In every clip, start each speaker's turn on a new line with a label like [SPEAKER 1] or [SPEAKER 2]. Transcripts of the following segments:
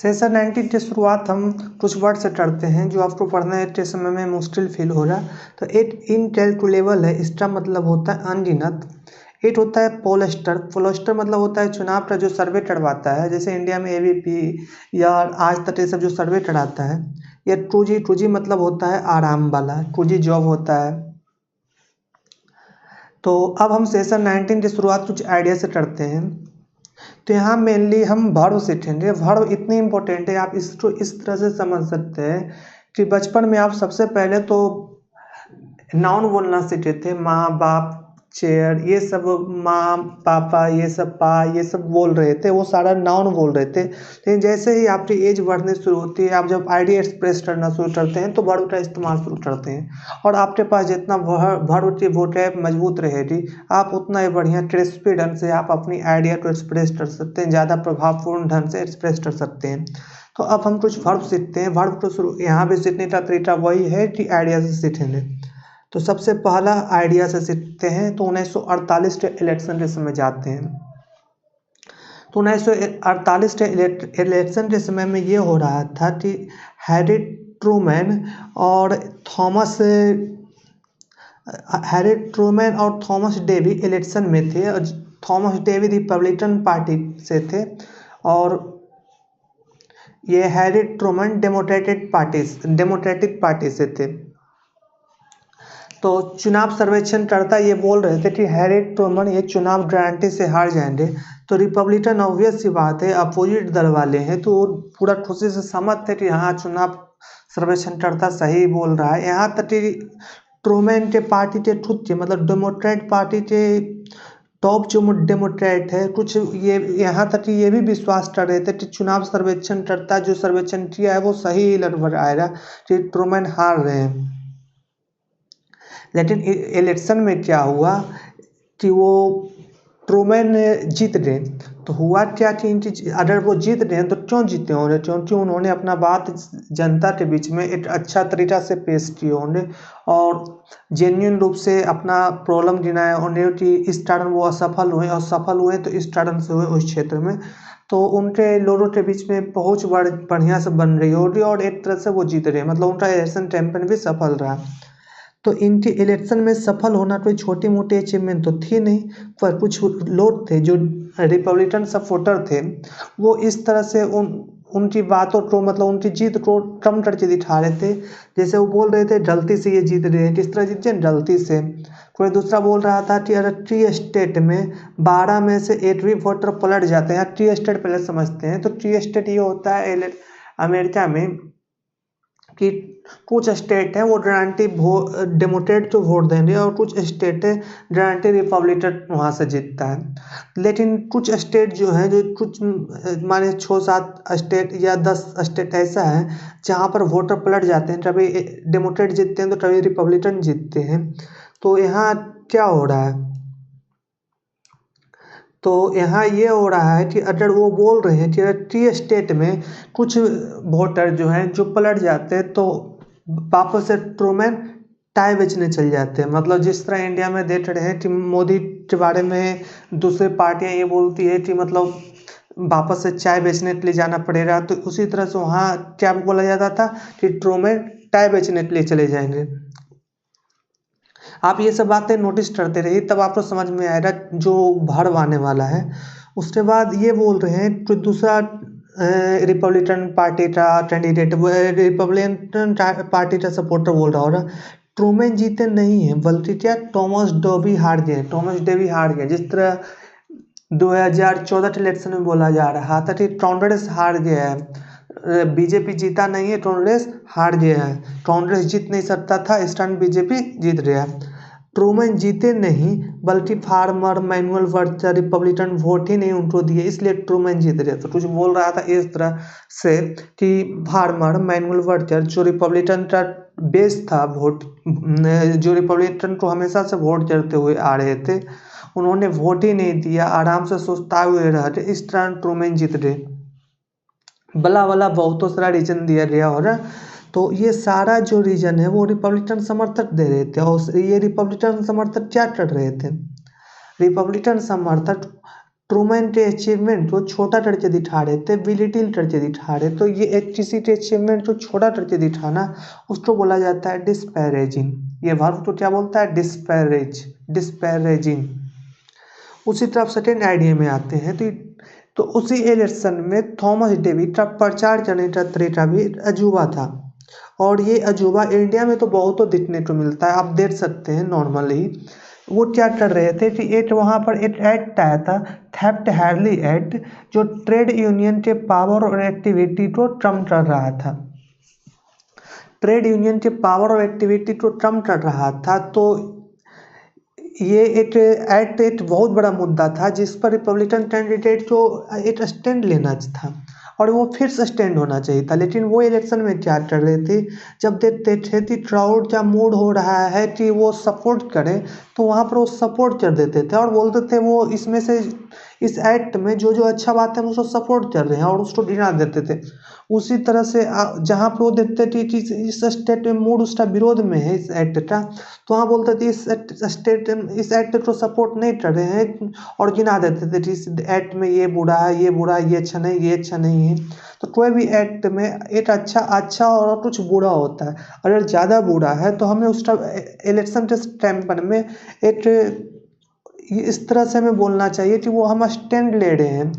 [SPEAKER 1] Session 19 की शुरुआत हम कुछ वर्ड से करते हैं जो आपको पढ़ने के समय में मुश्किल फील हो रहा। तो एट इनकैलकुलेबल है, इसका मतलब होता है अनगिनत। एट होता है पोलस्टर, पोलस्टर मतलब होता है चुनाव का जो सर्वे करवाता है, जैसे इंडिया में एबीपी या आज तक ये सब जो सर्वे कराता है। या टू जी मतलब होता है आराम वाला, टू जी जॉब होता है। तो अब हम सेशन 19 की शुरुआत कुछ आइडिया से करते हैं। तो यहाँ मेनली हम वर्ब सीखेंगे। वर्ब इतनी इंपॉर्टेंट है, आप इसको इस तरह से समझ सकते हैं कि बचपन में आप सबसे पहले तो नाउन बोलना सीखे थे, माँ बाप चेयर, ये सब माँ पापा ये सब पा ये सब बोल रहे थे, वो सारा नाउन बोल रहे थे। लेकिन जैसे ही आपकी एज बढ़ने शुरू होती है, आप जब आइडिया एक्सप्रेस करना शुरू करते हैं तो वर्ब का इस्तेमाल शुरू करते हैं। और आपके पास जितना वर्ब की वोकैब मजबूत रहेगी, आप उतना ही बढ़िया क्रिस्पी ढंग से आप अपनी आइडिया को एक्सप्रेस कर सकते हैं, ज़्यादा प्रभावपूर्ण ढंग से एक्सप्रेस कर सकते हैं। तो अब हम कुछ वर्ब सीखते हैं। वर्ब को शुरू यहाँ भी सीखने का तरीका वही है कि आइडिया से सीखेंगे। तो सबसे पहला आइडिया से सीखते हैं। तो 1948 के इलेक्शन के समय जाते हैं। तो 1948 के इलेक्शन के समय में ये हो रहा था कि हैरी ट्रूमैन और थॉमस डेवी इलेक्शन में थे। और थॉमस डेवी रिपब्लिकन पार्टी से थे और ये हैरी ट्रूमैन डेमोक्रेटिक पार्टी से थे। तो चुनाव सर्वेक्षण करता ये बोल रहे थे कि हैरी ट्रूमन ये चुनाव गारंटी से हार जाएंगे। तो रिपब्लिकन ऑब्वियस सी बात है, अपोजिट दल वाले हैं, तो वो पूरा खुशी से सहमत थे कि हाँ चुनाव सर्वेक्षण करता सही बोल रहा है। यहाँ तक कि ट्रूमैन के पार्टी के खुद के मतलब डेमोक्रेट पार्टी के टॉप जो डेमोक्रेट है कुछ ये यहाँ तक कि ये भी विश्वास कर रहे थे कि चुनाव सर्वेक्षण करता जो सर्वेक्षण किया है वो सही लगभग आएगा कि ट्रूमैन हार रहे हैं। लेकिन इलेक्शन में क्या हुआ कि वो ट्रूमैन जीत गए। तो हुआ क्या कि इनकी अगर वो जीत गए तो क्यों जीते होंगे, क्योंकि उन्होंने अपना बात जनता के बीच में एक अच्छा तरीका से पेश किए होंगे और जेन्युइन रूप से अपना प्रॉब्लम गिनाए होंगे कि इस कारण वो असफल हुए, और सफल हुए तो इस कारण से हुए उस क्षेत्र में। तो उनके लोगों के बीच में पहुंच बढ़िया से बन रही होगी और एक तरह से वो जीत रहे, मतलब उनका इलेक्शन कैंपेन भी सफल रहा। तो इनके इलेक्शन में सफल होना कोई छोटी मोटी अचीवमेंट तो थी नहीं, पर कुछ लोग थे जो रिपब्लिकन सपोर्टर थे, वो इस तरह से उनकी बातों को मतलब उनकी जीत को कम करके दिखा रहे थे। जैसे वो बोल रहे थे गलती से ये जीत रहे हैं, किस तरह जीते हैं गलती से। कोई दूसरा बोल रहा था कि अगर टी स्टेट में 12 में से 8 भी वोटर पलट जाते हैं, टी स्टेट पहले समझते हैं। तो टी स्टेट ये होता है अमेरिका में कि कुछ स्टेट हैं वो गारंटी डेमोक्रेट को वोट देंगे और कुछ स्टेट है गारंटी रिपब्लिकन वहाँ से जीतता है। लेकिन कुछ स्टेट जो है जो कुछ माने 6-7 स्टेट या 10 स्टेट ऐसा है जहाँ पर वोटर पलट जाते हैं, कभी डेमोक्रेट जीतते हैं तो कभी रिपब्लिकन जीतते हैं। तो यहाँ क्या हो रहा है, तो यहाँ ये हो रहा है कि अगर वो बोल रहे हैं कि अगर टी स्टेट में कुछ वोटर जो हैं जो पलट जाते हैं तो वापस से ट्रूमैन टाई बेचने चल जाते हैं। मतलब जिस तरह इंडिया में देख रहे हैं कि मोदी के बारे में दूसरी पार्टियां ये बोलती है कि मतलब वापस से चाय बेचने के लिए जाना पड़ेगा, तो उसी तरह से वहाँ क्या बोला जाता था कि ट्रूमैन टाई बेचने के लिए चले जाएंगे। आप ये सब बातें नोटिस करते रहिए, तब आपको समझ में आएगा जो भाड़ आने वाला है। उसके बाद ये बोल रहे हैं कि दूसरा रिपब्लिकन पार्टी का कैंडिडेट, रिपब्लिकन पार्टी का सपोर्टर बोल रहा होगा ट्रूमैन जीते नहीं है बल्कि क्या टॉमस डॉबी हार गए, टॉमस डेवी हार गए। जिस तरह 2014 के इलेक्शन में बोला जा रहा था कि कांग्रेस हार गया है, बीजेपी जीता नहीं है, कांग्रेस हार गया है, कांग्रेस जीत नहीं सकता था, इस टाइम बीजेपी जीत गया। ट्रूमैन जीते नहीं बल्कि farmer manual worker Republican vote ही नहीं उनको दिए, इसलिए ट्रूमैन जीत गए। तो कुछ बोल रहा था इस तरह से कि फार्मर मैनुअल वर्कर जो रिपब्लिकन का बेस था वोट, जो रिपब्लिकन को हमेशा से वोट करते हुए आ रहे थे, उन्होंने वोट ही नहीं दिया, आराम से सुस्ताए हुए रहे, इस तरह ट्रूमैन जीत गए। बला वाला बहुतों सारा रीजन दिया गया होगा। तो ये सारा जो रीजन है वो रिपब्लिकन समर्थक दे रहे थे, और ये रिपब्लिकन समर्थक क्या कर रहे थे, रिपब्लिकन समर्थक ट्रूमैन टे अचीवमेंट जो छोटा टर्चे दिखा रहे थे, विलिटिल टर्चे दिखा रहे, तो ये एचटीसी टे अचीवमेंट जो छोटा टर्चे दिखाना उसको बोला जाता है डिस्पैरेजिंग। ये वर्ब तो क्या बोलता है, डिस्पैरेजिंग। उसी तरफ सेकेंड आइडिया में आते हैं तो उसी इलेक्शन में थॉमस डेविड का प्रचार करने का तरीका भी अजूबा था, और ये अजूबा इंडिया में तो बहुत दिखने को मिलता है, आप देख सकते हैं नॉर्मली। वो क्या कर रहे थे कि एक वहाँ पर एक एक्ट आया था, थेफ्ट हैरली एक्ट, जो ट्रेड यूनियन के पावर और एक्टिविटी को कम कर रहा था। ट्रेड यूनियन के पावर और एक्टिविटी को कम कर रहा था, तो ये एक एक्ट एक बहुत बड़ा मुद्दा था जिस पर रिपब्लिकन कैंडिडेट को एक स्टैंड लेना था और वो फिर से स्टैंड होना चाहिए था। लेकिन वो इलेक्शन में क्या कर रहे थे, जब देखते थे कि क्राउड का मूड हो रहा है कि वो सपोर्ट करे, तो वहाँ पर वो सपोर्ट कर देते थे और बोलते थे वो इसमें से इस एक्ट में जो जो अच्छा बात है उसको सपोर्ट कर रहे हैं और उसको गिना देते थे। उसी तरह से जहाँ पर वो देखते थे कि इस स्टेट में मूड उसका विरोध में है इस एक्ट का, तो वहाँ बोलते थे इस एक्ट को सपोर्ट नहीं कर रहे हैं और गिना देते थे कि इस एक्ट में ये बुरा है, ये बुरा है, ये अच्छा नहीं, ये अच्छा नहीं है। तो कोई भी एक्ट में एक अच्छा और कुछ बुरा होता है। अगर ज़्यादा बुरा है तो हमें उसका इलेक्शन के टाइम पर में एक इस तरह से हमें बोलना चाहिए कि वो हम स्टैंड ले रहे हैं,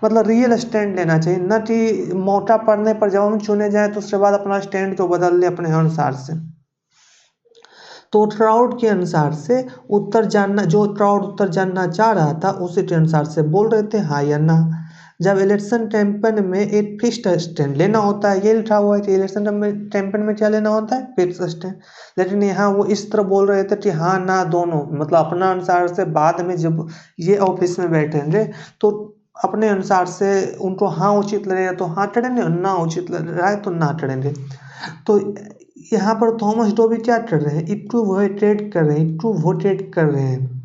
[SPEAKER 1] मतलब रियल स्टैंड लेना चाहिए, न कि मौका पड़ने पर जब हम चुने जाएं तो उसके बाद अपना स्टैंड को बदल ले अपने अनुसार से। तो क्राउड के अनुसार से जो क्राउड उत्तर जानना चाह रहा था उसी के अनुसार से बोल रहे थे हाँ या ना। जब इलेक्शन कैंपेन में एक फिक्स्ड स्टैंड लेना होता है, ये लिखा हुआ है कि इलेक्शन कैंपेन में क्या लेना होता है, फिक्स्ड स्टैंड। लेकिन यहाँ वो इस तरह बोल रहे थे कि हाँ ना दोनों, मतलब अपना अनुसार से। बाद में जब ये ऑफिस में बैठेंगे तो अपने अनुसार से उनको हाँ उचित लगेगा तो हाँ चढ़ेंगे, ना उचित लग रहा है तो ना चढ़ेंगे। तो यहाँ पर थॉमस डॉबी क्या कर रहे हैं, इक्विवोकेट कर रहे हैं,